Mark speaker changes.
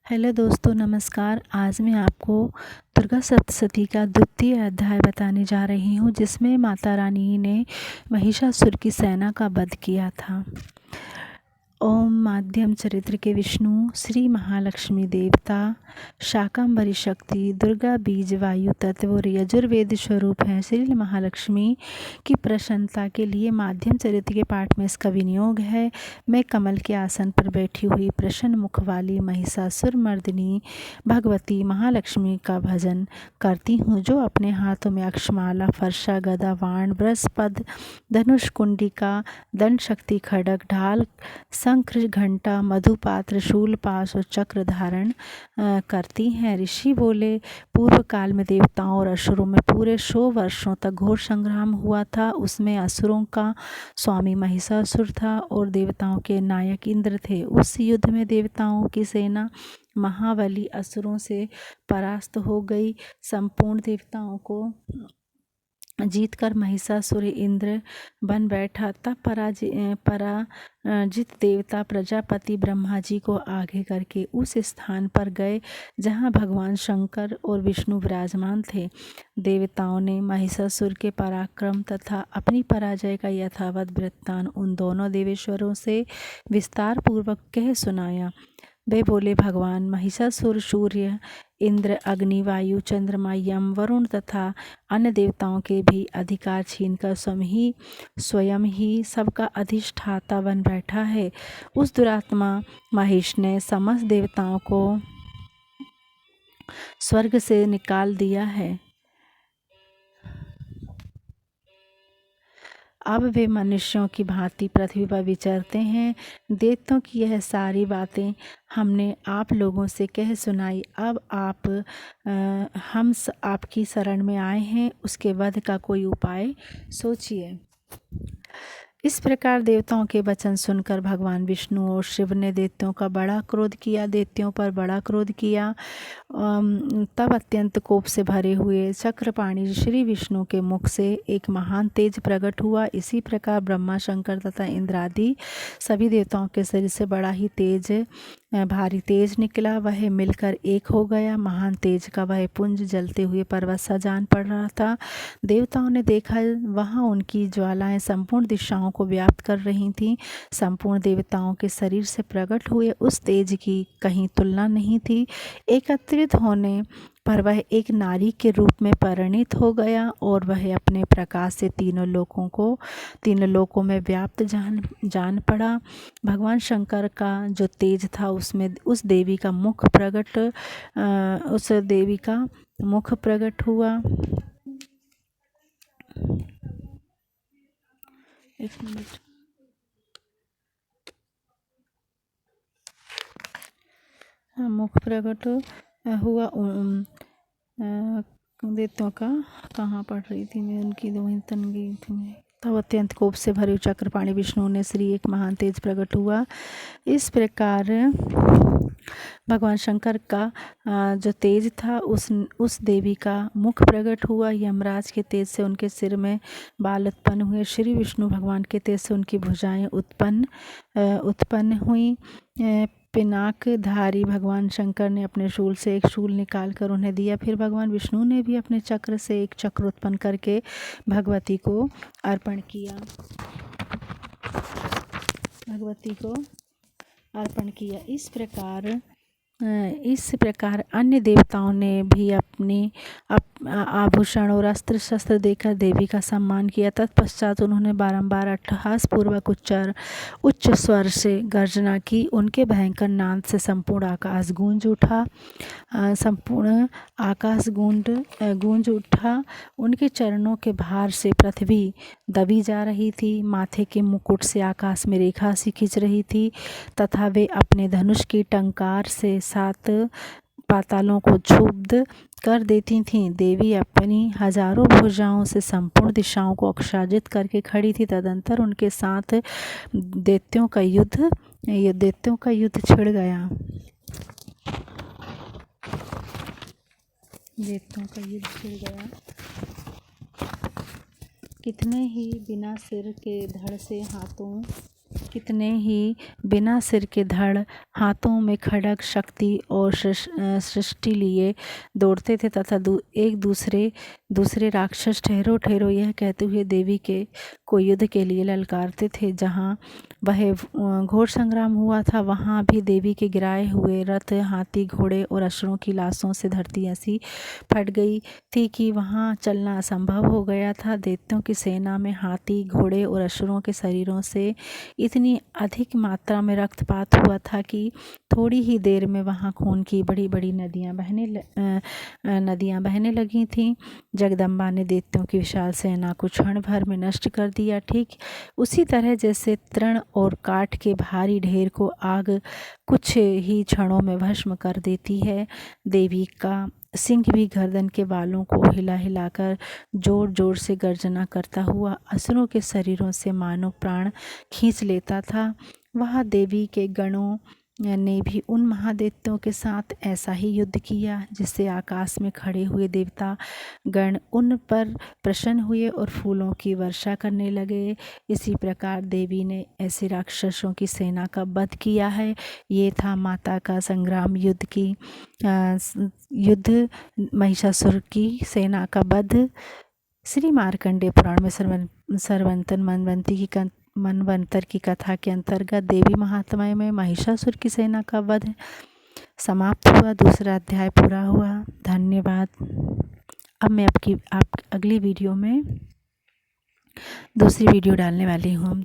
Speaker 1: Hello दोस्तों, नमस्कार। आज मैं आपको दुर्गा सप्तशती का द्वितीय अध्याय बताने जा रही हूँ, जिसमें माता रानी ने महिषासुर की सेना का वध किया था। ओम माध्यम चरित्र के विष्णु, श्री महालक्ष्मी देवता, शाकंभरी शक्ति, दुर्गा बीज वायु तत्व और यजुर्वेद स्वरूप हैं। श्री महालक्ष्मी की प्रसन्नता के लिए माध्यम चरित्र के पाठ में इसका विनियोग है। मैं कमल के आसन पर बैठी हुई प्रसन्न मुख वाली महिषासुर मर्दिनी भगवती महालक्ष्मी का भजन करती हूँ, जो अपने हाथों में अक्षमाला, फरसा, गदा, बाण, ब्रजपद, धनुष, कुंडिका, दंड शक्ति, खड्ग, ढाल, शंख, घंटा, मधुपात्र, शूल, पाश और चक्र धारण करती हैं। ऋषि बोले, पूर्व काल में देवताओं और असुरों में पूरे 100 वर्षों तक घोर संग्राम हुआ था। उसमें असुरों का स्वामी महिषासुर था और देवताओं के नायक इंद्र थे। उस युद्ध में देवताओं की सेना महाबली असुरों से परास्त हो गई। संपूर्ण देवताओं को जीतकर महिषासुर इंद्र बन बैठा। तब पराजित देवता प्रजापति ब्रह्मा जी को आगे करके उस स्थान पर गए जहाँ भगवान शंकर और विष्णु विराजमान थे। देवताओं ने महिषासुर के पराक्रम तथा अपनी पराजय का यथावत वृत्तांत उन दोनों देवेश्वरों से विस्तार पूर्वक कह सुनाया। वे बोले, भगवान महिषासुर सूर्य, इंद्र, अग्नि, वायु, चंद्रमा, यम, वरुण तथा अन्य देवताओं के भी अधिकार छीनकर स्वयं ही सबका अधिष्ठाता बन बैठा है। उस दुरात्मा महिष ने समस्त देवताओं को स्वर्ग से निकाल दिया है। अब वे मनुष्यों की भांति पृथ्वी पर विचरते हैं। देवताओं की यह सारी बातें हमने आप लोगों से कह सुनाई। अब हम आपकी शरण में आए हैं, उसके वध का कोई उपाय सोचिए। इस प्रकार देवताओं के वचन सुनकर भगवान विष्णु और शिव ने दैत्यों पर बड़ा क्रोध किया। तब अत्यंत कोप से भरे हुए चक्रपाणी श्री विष्णु के मुख से एक महान तेज प्रकट हुआ। इसी प्रकार ब्रह्मा, शंकर तथा इंद्र आदि सभी देवताओं के शरीर से बड़ा ही भारी तेज निकला। वह मिलकर एक हो गया। महान तेज का वह पुंज जलते हुए पर्वत सा जान पड़ रहा था। देवताओं ने देखा, वहाँ उनकी ज्वालाएं संपूर्ण दिशाओं को व्याप्त कर रही थीं। संपूर्ण देवताओं के शरीर से प्रकट हुए उस तेज की कहीं तुलना नहीं थी। एकत्रित होने पर वह एक नारी के रूप में परिणित हो गया और वह अपने प्रकाश से तीनों लोकों में व्याप्त जान पड़ा। भगवान शंकर का जो तेज था, उसमें उस देवी का मुख प्रकट हुआ। एक मिनट। मुख प्रकट हुआ। देवताओं का कहाँ पढ़ रही थी मैं, उनकी दोहें तन गई थी मैं। तब अत्यंत कोप से भरे चक्रपाणी विष्णु ने श्री एक महान तेज प्रकट हुआ। इस प्रकार भगवान शंकर का जो तेज था, उस देवी का मुख प्रकट हुआ। यमराज के तेज से उनके सिर में बाल उत्पन्न हुए। श्री विष्णु भगवान के तेज से उनकी भुजाएं उत्पन्न हुई। पिनाकधारी भगवान शंकर ने अपने शूल से एक शूल निकालकर उन्हें दिया। फिर भगवान विष्णु ने भी अपने चक्र से एक चक्र उत्पन्न करके भगवती को अर्पण किया। इस प्रकार अन्य देवताओं ने भी अपने आभूषण और अस्त्र शस्त्र देकर देवी का सम्मान किया। तत्पश्चात उन्होंने बारंबार अट्टहास पूर्वक उच्च स्वर से गर्जना की। उनके भयंकर नाद से संपूर्ण आकाश गूंज उठा। उनके चरणों के भार से पृथ्वी दबी जा रही थी। माथे के मुकुट से आकाश में रेखा सी खिंच रही थी तथा वे अपने धनुष की टंकार से 7 पातालों को क्षुब्ध कर देती थीं। देवी अपनी हजारों भुजाओं से संपूर्ण दिशाओं को आच्छादित करके खड़ी थी। तदंतर उनके साथ दैत्यों का युद्ध छिड़ गया। कितने ही बिना सिर के धड़ से हाथों कितने ही बिना सिर के धड़, हाथों में खड्ग शक्ति और सृष्टि लिए दौड़ते थे तथा एक दूसरे राक्षस ठहरो ठहरो यह कहते हुए देवी के को युद्ध के लिए ललकारते थे। जहाँ वह घोर संग्राम हुआ था वहाँ भी देवी के गिराए हुए रथ, हाथी, घोड़े और असुरों की लाशों से धरती ऐसी फट गई थी कि वहाँ चलना असंभव हो गया था। दैत्यों की सेना में हाथी, घोड़े और असुरों के शरीरों से इतनी अधिक मात्रा में रक्तपात हुआ था कि थोड़ी ही देर में वहाँ खून की बड़ी बड़ी नदियाँ बहने लगी थीं। जगदम्बा ने दैत्यों की विशाल सेना को क्षण भर में नष्ट कर दिया, ठीक उसी तरह जैसे तृण और काठ के भारी ढेर को आग कुछ ही क्षणों में भस्म कर देती है। देवी का सिंह भी गर्दन के बालों को हिला हिलाकर जोर जोर से गर्जना करता हुआ असुरों के शरीरों से मानो प्राण खींच लेता था। वह देवी के गणों ने भी उन महादैत्यों के साथ ऐसा ही युद्ध किया, जिससे आकाश में खड़े हुए देवता गण उन पर प्रसन्न हुए और फूलों की वर्षा करने लगे। इसी प्रकार देवी ने ऐसे राक्षसों की सेना का वध किया है। ये था माता का संग्राम, युद्ध महिषासुर की सेना का वध। श्री मार्कंडेय पुराण में मनवंतर की कथा के अंतर्गत देवी महात्म्य में महिषासुर की सेना का वध समाप्त हुआ। दूसरा अध्याय पूरा हुआ। धन्यवाद। अब मैं अगली वीडियो में दूसरी वीडियो डालने वाली हूँ।